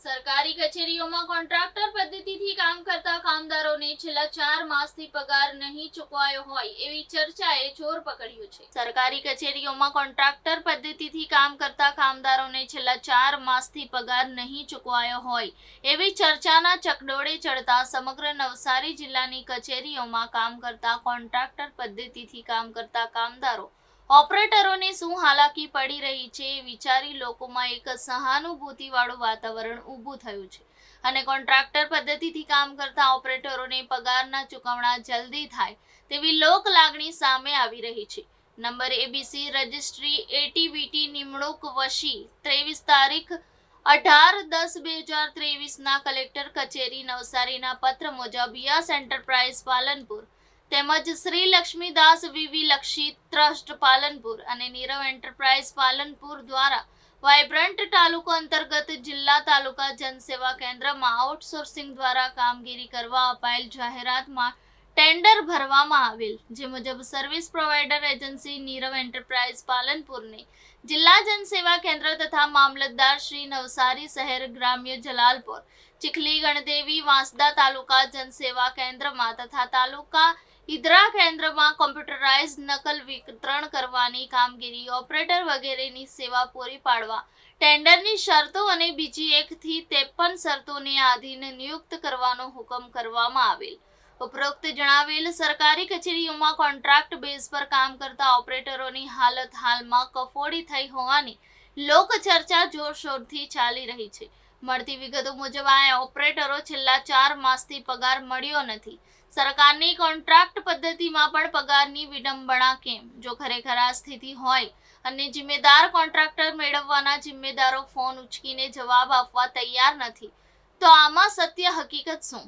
સરકારી કચેરીઓમાં કોન્ટ્રાક્ટર પદ્ધતિથી કામ કરતા કામદારોને છેલ્લા 4 માસથી પગાર નહીં ચૂકવાયો હોય એવી ચર્ચાએ જોર પકડ્યું છે। સરકારી કચેરીઓમાં કોન્ટ્રાક્ટર પદ્ધતિથી કામ કરતા કામદારોને છેલ્લા 4 માસથી પગાર નહીં ચૂકવાયો હોય એવી ચર્ચાના ચકડોળે ચડતા સમગ્ર નવસારી જિલ્લાની કચેરીઓમાં કામ કરતા કોન્ટ્રાક્ટર પદ્ધતિથી કામ કરતા કામદારો ઓપરેટરોને શું હાલાકી પડી રહી છે એ વિચારી લોકોમાં એક સહાનુભૂતિવાળું વાતાવરણ ઊભું થયું છે અને કોન્ટ્રાક્ટર પદ્ધતિથી કામ કરતા ઓપરેટરોને પગારના ચૂકવણા જલ્દી થાય તેવી લોક લાગણી સામે આવી રહી છે। નંબર એબીસી રજિસ્ટ્રી એટીબીટી નિમણૂક વશી 23 તારીખ 18/10/2023 કલેક્ટર કચેરી નવસારીના પત્ર મુજબ યસ એન્ટરપ્રાઇઝ પાલનપુર તેમજ શ્રી લક્ષ્મીદાસ વીવી લક્ષી ટ્રસ્ટ પાલનપુર અને નીરવ એન્ટરપ્રાઇઝ પાલનપુર દ્વારા વાઇબ્રન્ટ તાલુકો અંતર્ગત જિલ્લા તાલુકા જનસેવા કેન્દ્રમાં આઉટસોર્સિંગ દ્વારા કામગીરી કરવા અપાયેલ જાહેરાતમાં ટેન્ડર ભરવામાં આવેલ, જે મુજબ service provider agency Nirav enterprise પાલનપુરને જિલ્લા જનસેવા કેન્દ્ર તથા મામલતદાર શ્રી નવસારી શહેર ગ્રામ્ય જલાલપોર ચીખલી ગણદેવી વાંસદા તાલુકા જનસેવા કેન્દ્રમાં તથા તાલુકા ઈદરા કેન્દ્રમાં કોમ્પ્યુટરાઇઝ નકલ વિતરણ કરવાની કામગીરી ઓપરેટર વગેરેની સેવા પૂરી પાડવા ટેન્ડરની શરતો અને બીજી 1 થી 53 શરતોને આધીન નિયુક્ત કરવાનો હુકમ કરવામાં આવેલ। ઉપરોક્ત જણાવેલ સરકારી કચેરીઓમાં કોન્ટ્રાક્ટ બેઝ પર કામ કરતા ઓપરેટરોની હાલત હાલમાં કફોડી થઈ હોવાની લોક ચર્ચા જોરશોરથી ચાલી રહી છે। મળતી વિગતો મુજબ આ ઓપરેટરો છેલ્લા 4 માસથી પગાર મળ્યો નથી। સરકારની કોન્ટ્રાક્ટ પદ્ધતિમાં પણ પગારની વિડંબણા કેમ? જો ખરેખર આ સ્થિતિ હોય અને જિમ્મેદાર કોન્ટ્રાક્ટર મેળવવાના જિમ્મેદારો ફોન ઉચકીને જવાબ આપવા તૈયાર નથી, તો આમાં સત્ય હકીકત શું?